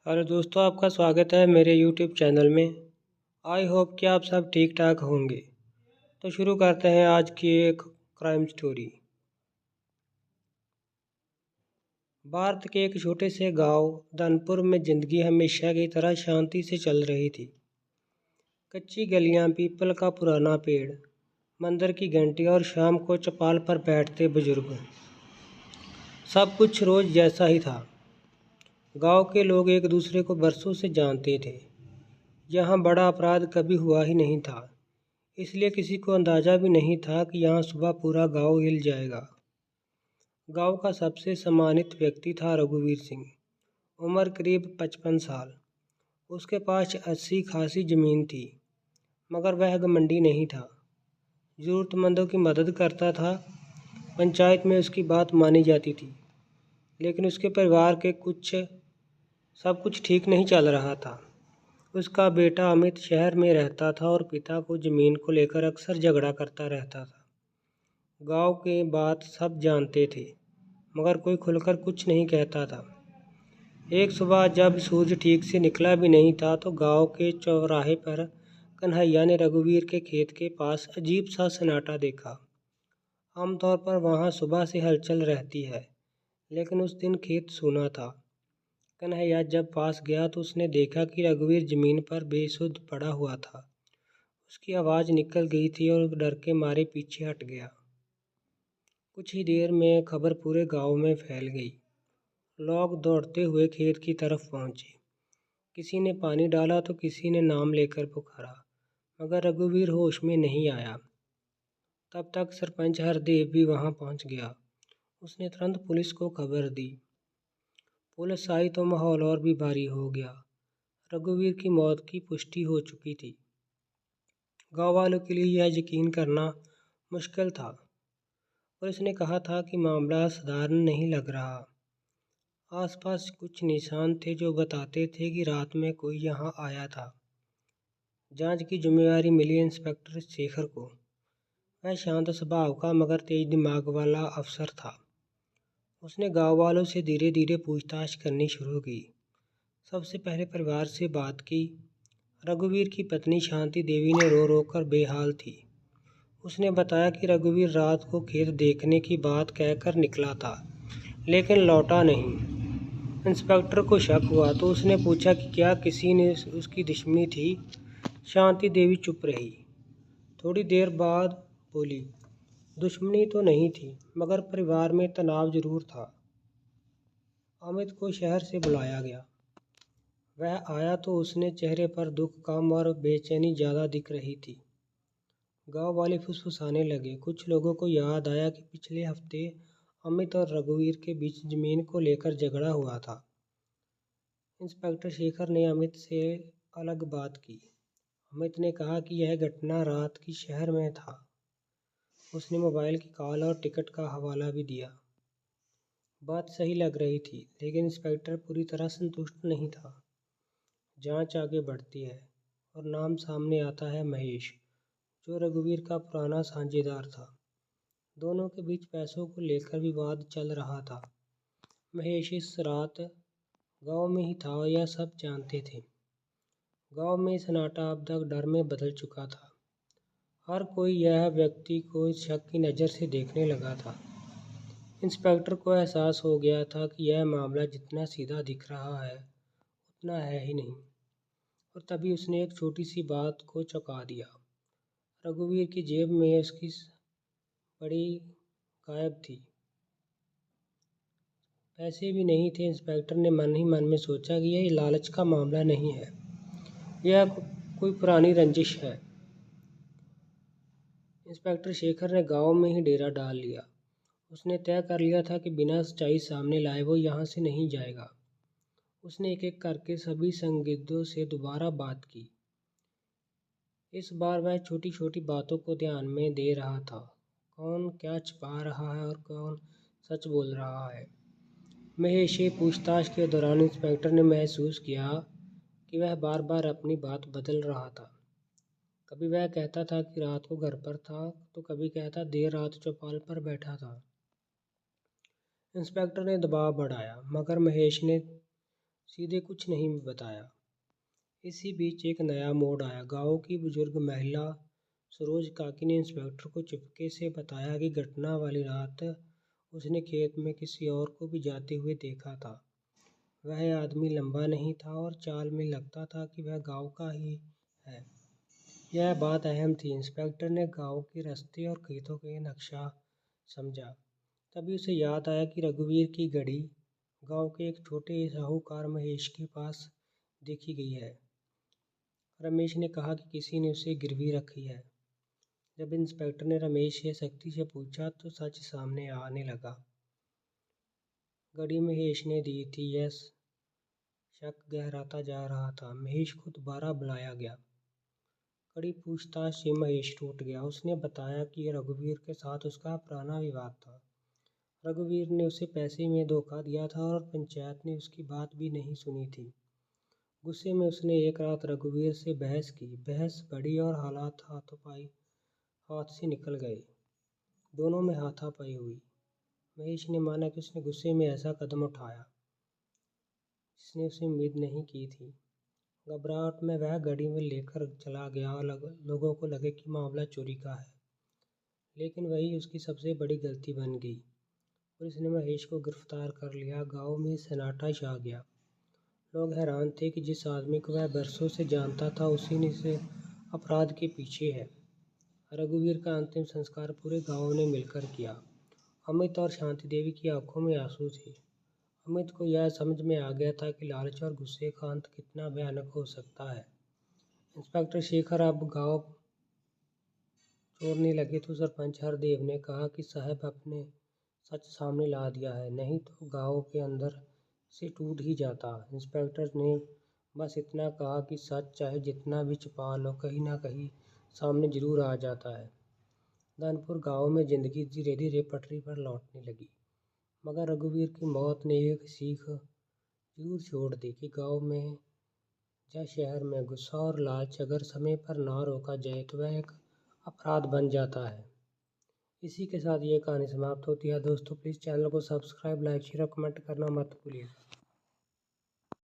Hello दोस्तों, आपका स्वागत है मेरे यूट्यूब चैनल में। आई होप कि आप सब ठीक ठाक होंगे। तो शुरू करते हैं आज की एक क्राइम स्टोरी। भारत के एक छोटे से गांव धनपुर में ज़िंदगी हमेशा की तरह शांति से चल रही थी। कच्ची गलियां, पीपल का पुराना पेड़, मंदिर की घंटी और शाम को चौपाल पर बैठते बुजुर्ग, सब कुछ रोज़ जैसा ही था। गांव के लोग एक दूसरे को बरसों से जानते थे। यहाँ बड़ा अपराध कभी हुआ ही नहीं था, इसलिए किसी को अंदाज़ा भी नहीं था कि यहाँ सुबह पूरा गांव हिल जाएगा। गांव का सबसे सम्मानित व्यक्ति था रघुवीर सिंह। उम्र करीब 55 साल। उसके पास अच्छी खासी ज़मीन थी, मगर वह घमंडी नहीं था। ज़रूरतमंदों की मदद करता था। पंचायत में उसकी बात मानी जाती थी, लेकिन उसके परिवार के सब कुछ ठीक नहीं चल रहा था। उसका बेटा अमित शहर में रहता था और पिता को ज़मीन को लेकर अक्सर झगड़ा करता रहता था। गांव के बात सब जानते थे, मगर कोई खुलकर कुछ नहीं कहता था। एक सुबह जब सूरज ठीक से निकला भी नहीं था, तो गांव के चौराहे पर कन्हैया ने रघुवीर के खेत के पास अजीब सा सन्नाटा देखा। आमतौर पर वहां सुबह से हलचल रहती है, लेकिन उस दिन खेत सूना था। कन्हैया जब पास गया तो उसने देखा कि रघुवीर जमीन पर बेसुध पड़ा हुआ था। उसकी आवाज़ निकल गई थी और डर के मारे पीछे हट गया। कुछ ही देर में खबर पूरे गांव में फैल गई। लोग दौड़ते हुए खेत की तरफ पहुंचे। किसी ने पानी डाला तो किसी ने नाम लेकर पुकारा, मगर रघुवीर होश में नहीं आया। तब तक सरपंच हरदेव भी वहां पहुंच गया। उसने तुरंत पुलिस को खबर दी। पुलिस आई तो माहौल और भी भारी हो गया। रघुवीर की मौत की पुष्टि हो चुकी थी। गांव वालों के लिए यह यकीन करना मुश्किल था। पुलिस ने कहा था कि मामला साधारण नहीं लग रहा। आसपास कुछ निशान थे जो बताते थे कि रात में कोई यहाँ आया था। जांच की जिम्मेदारी मिली इंस्पेक्टर शेखर को। वह शांत स्वभाव का मगर तेज दिमाग वाला अफसर था। उसने गांव वालों से धीरे धीरे पूछताछ करनी शुरू की। सबसे पहले परिवार से बात की। रघुवीर की पत्नी शांति देवी ने रो रो कर बेहाल थी। उसने बताया कि रघुवीर रात को खेत देखने की बात कहकर निकला था, लेकिन लौटा नहीं। इंस्पेक्टर को शक हुआ तो उसने पूछा कि क्या किसी ने उसकी दुश्मनी थी। शांति देवी चुप रही। थोड़ी देर बाद बोली, दुश्मनी तो नहीं थी, मगर परिवार में तनाव जरूर था। अमित को शहर से बुलाया गया। वह आया तो उसने चेहरे पर दुख कम और बेचैनी ज़्यादा दिख रही थी। गांव वाले फुसफुसाने लगे। कुछ लोगों को याद आया कि पिछले हफ्ते अमित और रघुवीर के बीच जमीन को लेकर झगड़ा हुआ था। इंस्पेक्टर शेखर ने अमित से अलग बात की। अमित ने कहा कि यह घटना रात की शहर में था। उसने मोबाइल की कॉल और टिकट का हवाला भी दिया। बात सही लग रही थी, लेकिन इंस्पेक्टर पूरी तरह संतुष्ट नहीं था। जांच आगे बढ़ती है और नाम सामने आता है महेश, जो रघुवीर का पुराना साझेदार था। दोनों के बीच पैसों को लेकर विवाद चल रहा था। महेश इस रात गांव में ही था और यह सब जानते थे। गांव में सन्नाटा अब तक डर में बदल चुका था। हर कोई यह व्यक्ति को शक की नज़र से देखने लगा था। इंस्पेक्टर को एहसास हो गया था कि यह मामला जितना सीधा दिख रहा है, उतना है ही नहीं। और तभी उसने एक छोटी सी बात को चौंका दिया। रघुवीर की जेब में उसकी बड़ी गायब थी। पैसे भी नहीं थे। इंस्पेक्टर ने मन ही मन में सोचा कि यह लालच का मामला नहीं है, यह कोई पुरानी रंजिश है। इंस्पेक्टर शेखर ने गांव में ही डेरा डाल लिया। उसने तय कर लिया था कि बिना सच्चाई सामने लाए वो यहाँ से नहीं जाएगा। उसने एक एक करके सभी संदिग्धों से दोबारा बात की। इस बार वह छोटी छोटी बातों को ध्यान में दे रहा था। कौन क्या छिपा रहा है और कौन सच बोल रहा है। महेश से पूछताछ के दौरान इंस्पेक्टर ने महसूस किया कि वह बार बार अपनी बात बदल रहा था। कभी वह कहता था कि रात को घर पर था, तो कभी कहता देर रात चौपाल पर बैठा था। इंस्पेक्टर ने दबाव बढ़ाया, मगर महेश ने सीधे कुछ नहीं बताया। इसी बीच एक नया मोड़ आया। गांव की बुजुर्ग महिला सरोज काकी ने इंस्पेक्टर को चुपके से बताया कि घटना वाली रात उसने खेत में किसी और को भी जाते हुए देखा था। वह आदमी लंबा नहीं था और चाल में लगता था कि वह गांव का ही है। यह बात अहम थी। इंस्पेक्टर ने गांव के रास्ते और खेतों का नक्शा समझा। तभी उसे याद आया कि रघुवीर की घड़ी गांव के एक छोटे साहूकार महेश के पास देखी गई है। रमेश ने कहा कि किसी ने उसे गिरवी रखी है। जब इंस्पेक्टर ने रमेश से सख्ती से पूछा तो सच सामने आने लगा। घड़ी महेश ने दी थी। यह शक गहराता जा रहा था। महेश को दोबारा बुलाया गया। कड़ी पूछताछ से महेश टूट गया। उसने बताया कि रघुवीर के साथ उसका पुराना विवाद था। रघुवीर ने उसे पैसे में धोखा दिया था और पंचायत ने उसकी बात भी नहीं सुनी थी। गुस्से में उसने एक रात रघुवीर से बहस की। बहस बढ़ी और हालात हाथ से निकल गए। दोनों में हाथापाई हुई। महेश ने माना कि उसने गुस्से में ऐसा कदम उठाया जिसने उसे उम्मीद नहीं की थी। घबराहट में वह गाड़ी में लेकर चला गया और लोगों को लगे कि मामला चोरी का है, लेकिन वही उसकी सबसे बड़ी गलती बन गई। पुलिस ने महेश को गिरफ्तार कर लिया। गांव में सन्नाटा छा गया। लोग हैरान थे कि जिस आदमी को वह बरसों से जानता था उसी ने से अपराध के पीछे है। रघुवीर का अंतिम संस्कार पूरे गांव ने मिलकर किया। अमित और शांति देवी की आंखों में आंसू थे। अमित को यह समझ में आ गया था कि लालच और गुस्से का अंत कितना भयानक हो सकता है। इंस्पेक्टर शेखर अब गांव छोड़ने लगे तो सरपंच हरदेव ने कहा कि साहब अपने सच सामने ला दिया है, नहीं तो गांव के अंदर से टूट ही जाता। इंस्पेक्टर ने बस इतना कहा कि सच चाहे जितना भी छुपा लो कहीं ना कहीं सामने जरूर आ जाता है। धनपुर गांव में जिंदगी धीरे धीरे पटरी पर लौटने लगी, मगर रघुवीर की मौत ने एक सीख जरूर छोड़ दी कि गांव में या शहर में गुस्सा और लालच अगर समय पर ना रोका जाए तो वह एक अपराध बन जाता है। इसी के साथ ये कहानी समाप्त होती है। दोस्तों प्लीज़ चैनल को सब्सक्राइब, लाइक, शेयर और कमेंट करना मत भूलिएगा।